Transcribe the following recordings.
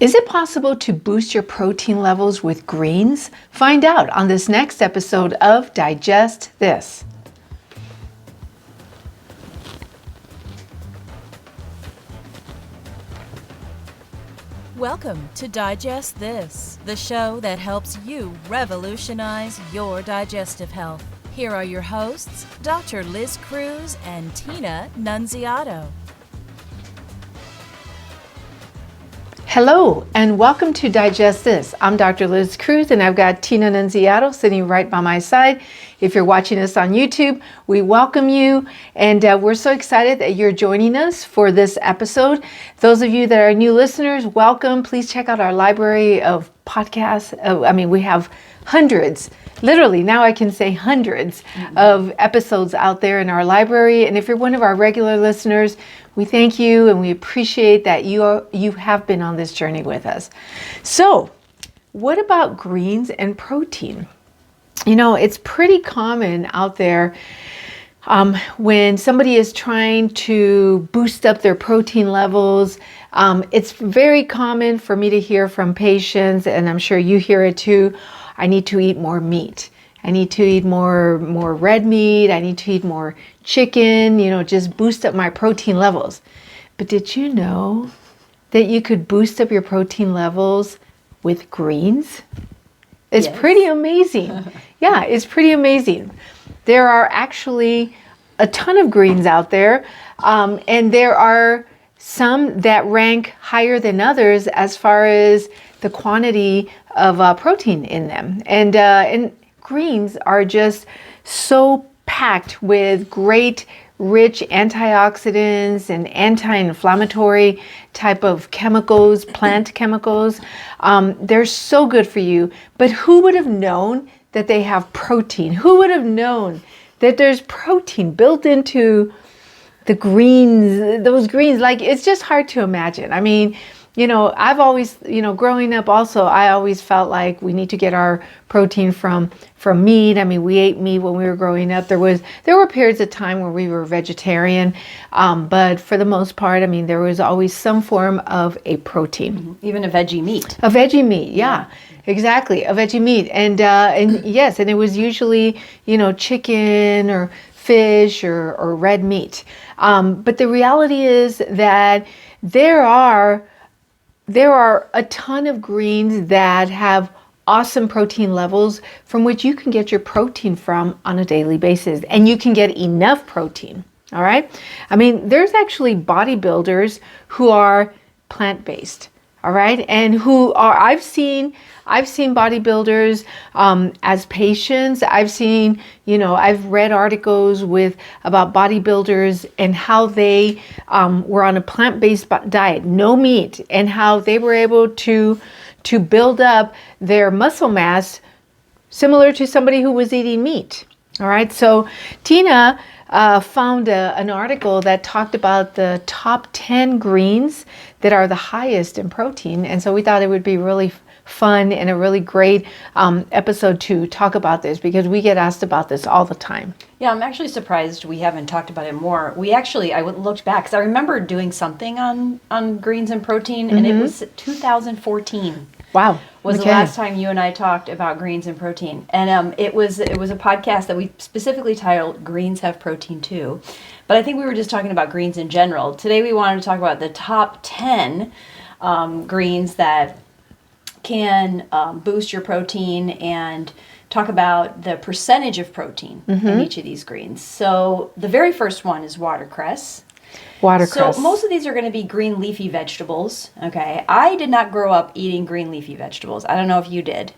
Is it possible to boost your protein levels with greens? Find out on this next episode of Digest This. Welcome to Digest This, the show that helps you revolutionize your digestive health. Here are your hosts, Dr. Liz Cruz and Tina Nunziato. Hello, and welcome to Digest This. I'm Dr. Liz Cruz, and I've got Tina Nunziato sitting right by my side. If you're watching us on YouTube, we welcome you, and we're so excited that you're joining us for this episode. Those of you that are new listeners, welcome. Please check out our library of podcasts. We have hundreds, literally, now I can say hundreds of episodes out there in our library. And if you're one of our regular listeners, we thank you and we appreciate that you have been on this journey with us. So, what about greens and protein? You know, it's pretty common out there when somebody is trying to boost up their protein levels. It's very common for me to hear from patients, and I'm sure you hear it too. I need to eat more meat. I need to eat more red meat. I need to eat more chicken, just boost up my protein levels. But did you know that you could boost up your protein levels with greens? It's pretty amazing. Yeah, it's pretty amazing. There are actually a ton of greens out there, and there are some that rank higher than others as far as the quantity of protein in them. And greens are just so packed with great, rich antioxidants and anti-inflammatory type of chemicals, plant chemicals. They're so good for you. But who would have known that they have protein? Who would have known that there's protein built into the greens, those greens? Like, it's just hard to imagine. I mean, I've always, growing up also, I always felt like we need to get our protein from meat. I mean, we ate meat when we were growing up. There were periods of time where we were vegetarian, but for the most part, I mean, there was always some form of a protein. Even a veggie meat. A veggie meat, yeah. Exactly, a veggie meat. And yes, and it was usually, chicken or fish or red meat. But the reality is that there are a ton of greens that have awesome protein levels from which you can get your protein from on a daily basis, and you can get enough protein. All right. I mean, there's actually bodybuilders who are plant-based. All right. And I've seen bodybuilders as patients. I've read articles about bodybuilders and how they were on a plant-based diet, no meat, and how they were able to build up their muscle mass similar to somebody who was eating meat. All right. So Tina found an article that talked about the top 10 greens that are the highest in protein. And so we thought it would be really fun and a really great episode to talk about this, because we get asked about this all the time. Yeah, I'm actually surprised we haven't talked about it more. I looked back because I remember doing something on greens and protein, and it was 2014. Wow. Was the last time you and I talked about greens and protein. And it was a podcast that we specifically titled Greens Have Protein Too. But I think we were just talking about greens in general. Today we wanted to talk about the top 10 greens that can boost your protein and talk about the percentage of protein in each of these greens. So the very first one is watercress. Watercress. So most of these are going to be green leafy vegetables. Okay. I did not grow up eating green leafy vegetables. I don't know if you did.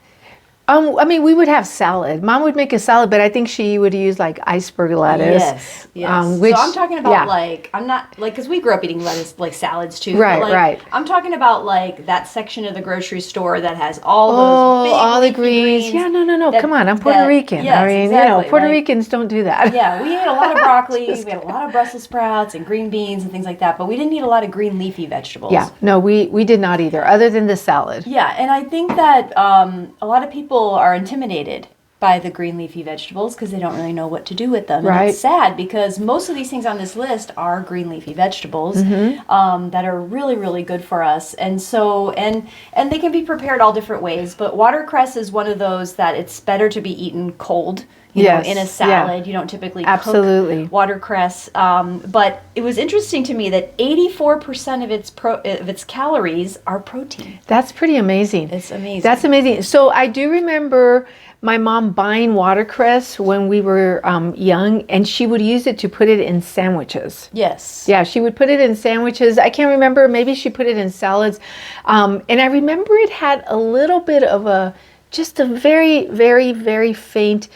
We would have salad. Mom would make a salad, but I think she would use like iceberg lettuce. Yes. So I'm talking about I'm not because we grew up eating lettuce, like salads too. Right. I'm talking about like that section of the grocery store that has all those big all the greens. Yeah, no. Come on, I'm Puerto Rican. Yes, exactly. Puerto Ricans don't do that. Yeah, we ate a lot of broccoli, we had a lot of Brussels sprouts and green beans and things like that, but we didn't eat a lot of green leafy vegetables. Yeah, no, we did not either, other than the salad. Yeah, and I think that a lot of people are intimidated by the green leafy vegetables because they don't really know what to do with them. Right. And it's sad because most of these things on this list are green leafy vegetables that are really, really good for us. And so, and they can be prepared all different ways, but watercress is one of those that it's better to be eaten cold. You know, in a salad. You don't typically cook watercress. But it was interesting to me that 84% of its calories are protein. That's pretty amazing. It's amazing. That's amazing. So I do remember my mom buying watercress when we were young, and she would use it to put it in sandwiches. Yes. Yeah, she would put it in sandwiches. I can't remember. Maybe she put it in salads. And I remember it had a little bit of just a very, very, very faint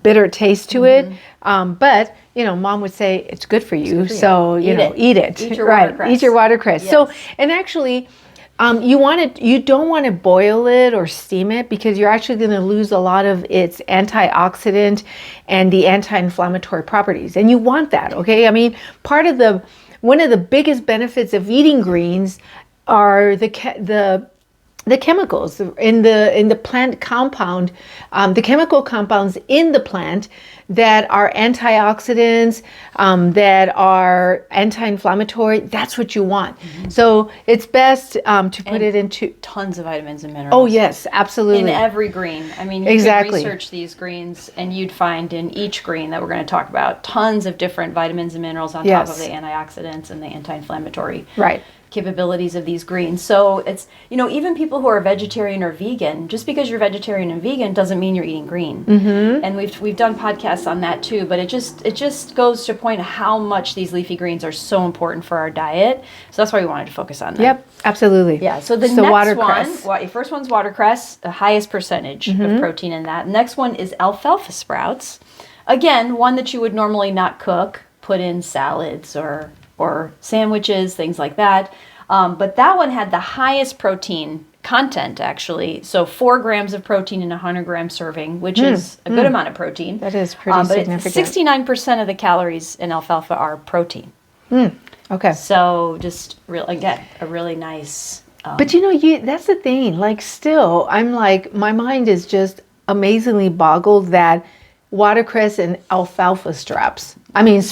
bitter taste to it. But, you know, Mom would say it's good for you. So, you know, eat it. Eat your watercress. Eat your watercress. Yes. So, and actually, you don't want to boil it or steam it because you're actually going to lose a lot of its antioxidant and the anti-inflammatory properties. And you want that, okay? I mean, one of the biggest benefits of eating greens are the chemicals in the plant compound, the chemical compounds in the plant that are antioxidants, that are anti-inflammatory. That's what you want. So it's best to put it into tons of vitamins and minerals. Oh yes, absolutely. In every green. I mean, you could research these greens and you'd find in each green that we're going to talk about tons of different vitamins and minerals on top of the antioxidants and the anti-inflammatory capabilities of these greens. So it's, you know, even people who are vegetarian or vegan, just because you're vegetarian and vegan doesn't mean you're eating green. And we've done podcasts on that too, but it just goes to point how much these leafy greens are so important for our diet. So that's why we wanted to focus on them. Yep, absolutely. Yeah, so the next watercress. Your first one's watercress, the highest percentage of protein in that. Next one is alfalfa sprouts. Again, one that you would normally not cook, put in salads or sandwiches, things like that. But that one had the highest protein content, actually. So 4 grams of protein in a 100-gram serving, which is a good amount of protein. That is pretty significant. But 69% of the calories in alfalfa are protein. Okay. So just, again, a really nice... but you know, that's the thing. Like still, I'm like, my mind is just amazingly boggled that watercress and alfalfa sprouts. Alfalfa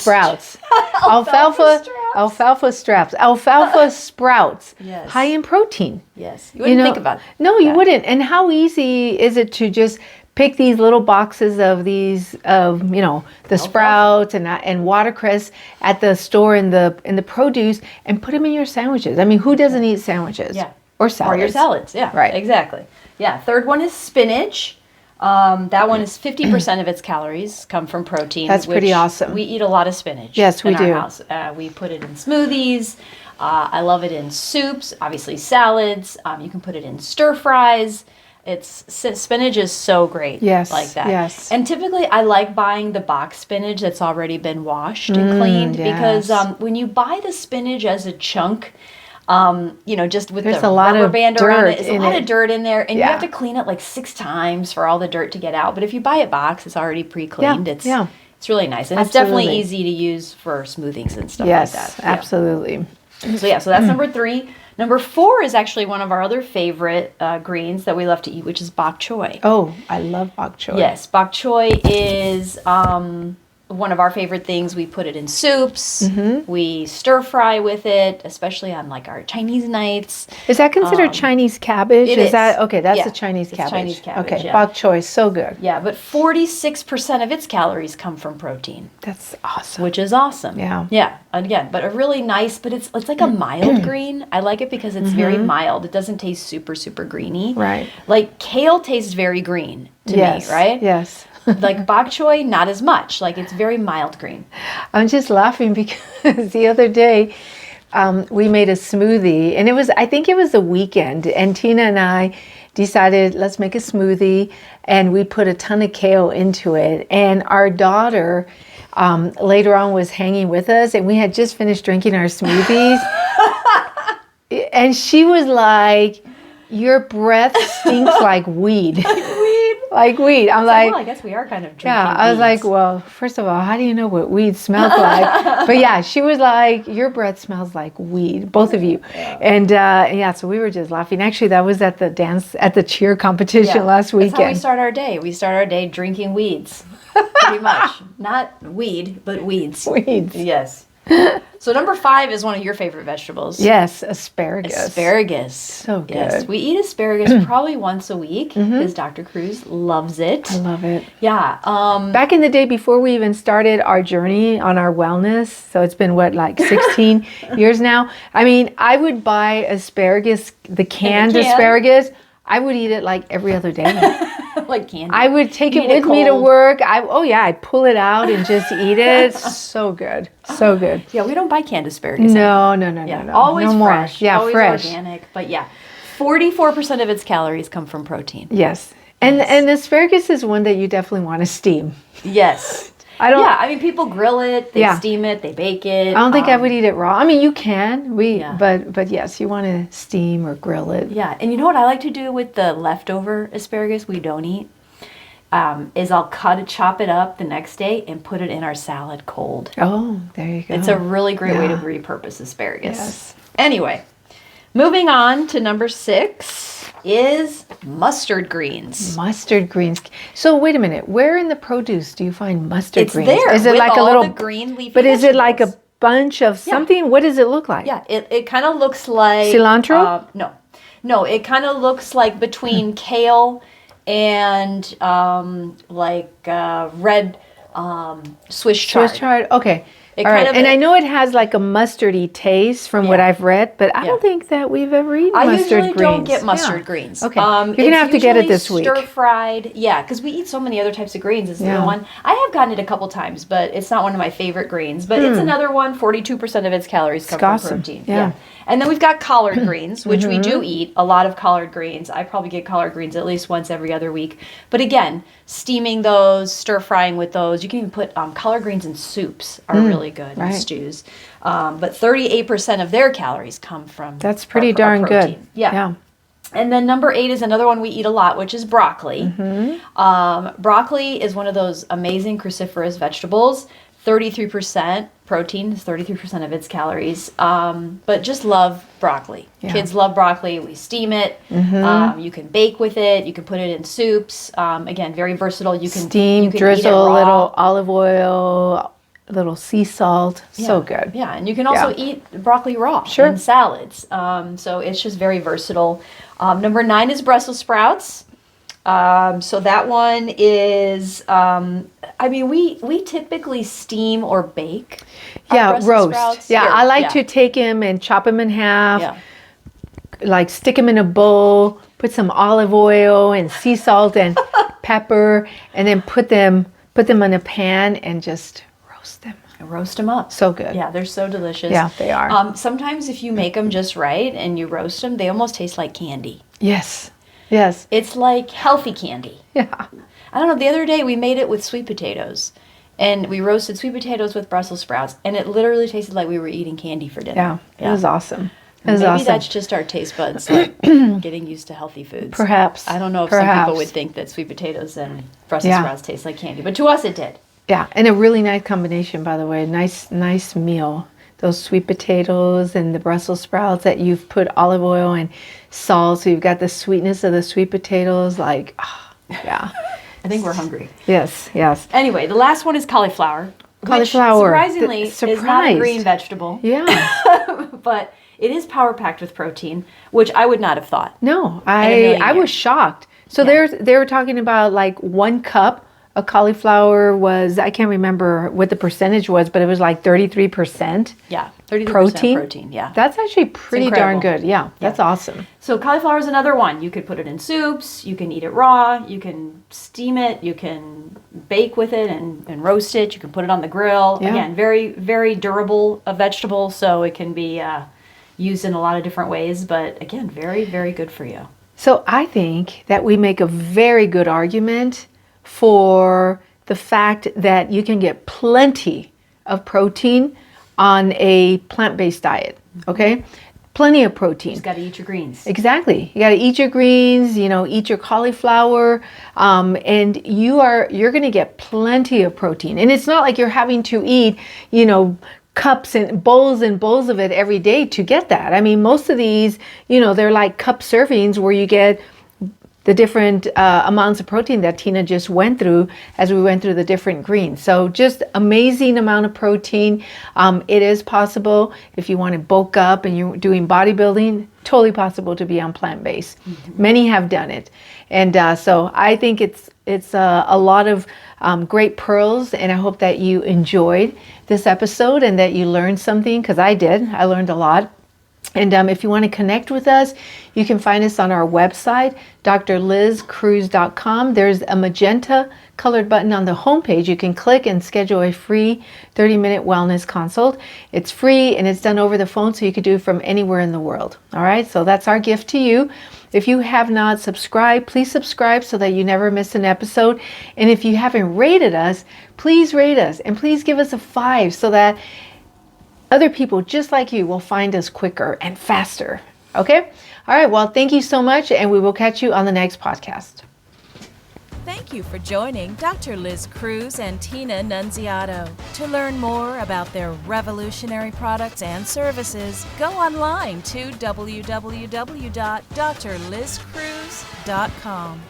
sprouts. Yes. High in protein. Yes. You wouldn't think about it. No, you wouldn't. And how easy is it to just pick these little boxes of these, you know, the sprouts and watercress at the store in the produce and put them in your sandwiches? I mean, who doesn't eat sandwiches? Yeah. Or salads. Or your salads. Yeah. Right. Exactly. Yeah. Third one is spinach. That one is 50% of its calories come from protein. That's pretty awesome. We eat a lot of spinach. Yes, we do. In our house. We put it in smoothies. I love it in soups, obviously salads. You can put it in stir fries. Spinach is so great. Yes, like that. yes. And typically I like buying the box spinach that's already been washed and cleaned because when you buy the spinach as a chunk, you know, just with there's the a lot rubber of band around it, there's a lot it. of dirt in there, and you have to clean it like 6 times for all the dirt to get out. But if you buy a box, it's already pre-cleaned. It's really nice, and it's definitely easy to use for smoothies and stuff like that. Yes, absolutely. So that's number 3. Number 4 is actually one of our other favorite greens that we love to eat, which is bok choy. Oh, I love bok choy. Yes, bok choy is one of our favorite things. We put it in soups. We stir fry with it, especially on like our Chinese nights. Is that considered Chinese cabbage? It is is. that okay? That's Yeah, a Chinese it's cabbage. Chinese cabbage, Okay, yeah. bok choy, so good. Yeah, but 46% of its calories come from protein, That's awesome. which is awesome. Yeah. Yeah. Again, but a really nice, but it's like a mild green. I like it because it's very mild. It doesn't taste super, super greeny. Right. Like kale tastes very green to me, right? Yes. Like bok choy, not as much. Like it's very mild green. I'm just laughing because the other day we made a smoothie, and I think it was a weekend, and Tina and I decided let's make a smoothie, and we put a ton of kale into it. And our daughter later on was hanging with us, and we had just finished drinking our smoothies, and she was like, "Your breath stinks like weed." Weed. like weed. I'm Well, like, I guess we are kind of drinking yeah, I was like, weeds. well, first of all, how do you know what weed smells like? But yeah, she was like, your breath smells like weed, both of you. And yeah, so we were just laughing. Actually, that was at the cheer competition last weekend. That's how we start our day. We start our day drinking weeds, pretty much. Not weed, but weeds. Weeds. Yes. So number 5 is one of your favorite vegetables. Yes, asparagus. Asparagus. So good. Yes, we eat asparagus probably once a week because Dr. Cruz loves it. I love it. Yeah. Back in the day, before we even started our journey on our wellness, so it's been what, like 16 years now. I mean, I would buy asparagus, the canned asparagus. I would eat it like every other day. Like candy. I would take it Eat it with me to cold. work. I'd pull it out and just eat it. So good. So good. Yeah, we don't buy canned asparagus. No. Yeah, always No more. fresh. Yeah, always fresh. organic. But yeah, 44% of its calories come from protein. Yes. And asparagus is one that you definitely want to steam. Yes. I don't. Yeah, I mean, people grill it, they Yeah. steam it, they bake it. I don't think I would eat it raw. I mean, you can. Yeah. But yes, you want to steam or grill it. Yeah, and you know what I like to do with the leftover asparagus we don't eat? Is I'll chop it up the next day and put it in our salad cold. Oh, there you go. It's a really great way to Yeah. repurpose asparagus. Yes. Anyway, moving on to number 6 is mustard greens. Mustard greens. So wait a minute. Where in the produce do you find mustard It's greens? there Is it with like a all little the green leafy But is it like a vegetables. bunch of something? What does it look like? Yeah, it kind of looks like Cilantro? No, it kind of looks like between kale and red Swiss chard. Swiss chard. Okay. It All right. kind of- And I know it has like a mustardy taste from what Yeah. I've read, but I don't think that we've ever eaten I mustard usually greens. don't get mustard Yeah. greens. Okay. You're going to have to get it this week. Stir fried, yeah, because we eat so many other types of greens. It's Yeah. the one I have gotten it a couple times, but it's not one of my favorite greens. But it's another one. 42% of its calories come It's from awesome. protein. Yeah. And then we've got collard greens, which we do eat a lot of collard greens. I probably get collard greens at least once every other week. But again, steaming those, stir frying with those. You can even put collard greens in soups are really good in right. stews. But 38% of their calories come from That's pretty our darn good. protein. Yeah. And then number 8 is another one we eat a lot, which is broccoli. Broccoli is one of those amazing cruciferous vegetables. 33% protein is 33% of its calories. But just love broccoli. Yeah. Kids love broccoli. We steam it. You can bake with it. You can put it in soups. Again, very versatile. You can Steam, you can eat it drizzle a raw. little olive oil, a little sea salt. So good. Yeah, and you can also eat broccoli raw Sure. in salads. So it's just very versatile. Number 9 is Brussels sprouts. So that one is, we typically steam or bake. our Yeah, Brussels roast. sprouts. Yeah, Here, I like to take them and chop them in half. Yeah. Like stick them in a bowl, put some olive oil and sea salt and pepper, and then put them in a pan and just roast them. Roast them up. So good. Yeah, they're so delicious. Yeah, they are. Sometimes if you make them just right and you roast them, they almost taste like candy. Yes. Yes. It's like healthy candy. Yeah. I don't know, the other day we made it with sweet potatoes. And we roasted sweet potatoes with Brussels sprouts. And it literally tasted like we were eating candy for dinner. Yeah. It was awesome. It was Maybe awesome. that's just our taste buds like getting used to healthy foods. Perhaps. I don't know if some people Perhaps. would think that sweet potatoes and Brussels Yeah. sprouts taste like candy. But to us it did. Yeah, and a really nice combination, by the way. Nice meal. Those sweet potatoes and the Brussels sprouts that you've put olive oil and salt, so you've got the sweetness of the sweet potatoes. Like, yeah. I think we're hungry. Yes. Anyway, the last one is cauliflower. Cauliflower. Which, surprisingly, is not a Surprised. green vegetable. Yeah. But it is power packed with protein, which I would not have thought. No, a million I was years. shocked. So Yeah. they were talking about like 1 cup of cauliflower was, I can't remember what the percentage was, but it was like 33%. Yeah, 33% protein. Yeah. That's actually pretty darn incredible. good. Yeah, that's awesome. So cauliflower is another one. You could put it in soups. You can eat it raw. You can steam it. You can bake with it and roast it. You can put it on the grill. Yeah. Again, very, very durable a vegetable, so it can be used in a lot of different ways. But again, very, very good for you. So I think that we make a very good argument for the fact that you can get plenty of protein on a plant-based diet, okay? plenty of protein. You just got to eat your greens. Exactly. You got to eat your greens, eat your cauliflower, and you're going to get plenty of protein. And it's not like you're having to eat, cups and bowls of it every day to get that. I mean, most of these, they're like cup servings where you get the different amounts of protein that Tina just went through as we went through the different greens. So just amazing amount of protein. It is possible if you want to bulk up and you're doing bodybuilding, totally possible to be on plant-based. Mm-hmm. Many have done it. And so I think it's a lot of great pearls, and I hope that you enjoyed this episode and that you learned something, because I did. I learned a lot. And if you want to connect with us, you can find us on our website, drlizcruz.com. There's a magenta colored button on the homepage. You can click and schedule a free 30-minute wellness consult. It's free and it's done over the phone, so you could do it from anywhere in the world. All right, so that's our gift to you. If you have not subscribed, please subscribe so that you never miss an episode. And if you haven't rated us, please rate us and please give us a 5 so that other people just like you will find us quicker and faster. Okay? All right. Well, thank you so much, and we will catch you on the next podcast. Thank you for joining Dr. Liz Cruz and Tina Nunziato. To learn more about their revolutionary products and services, go online to www.drlizcruz.com.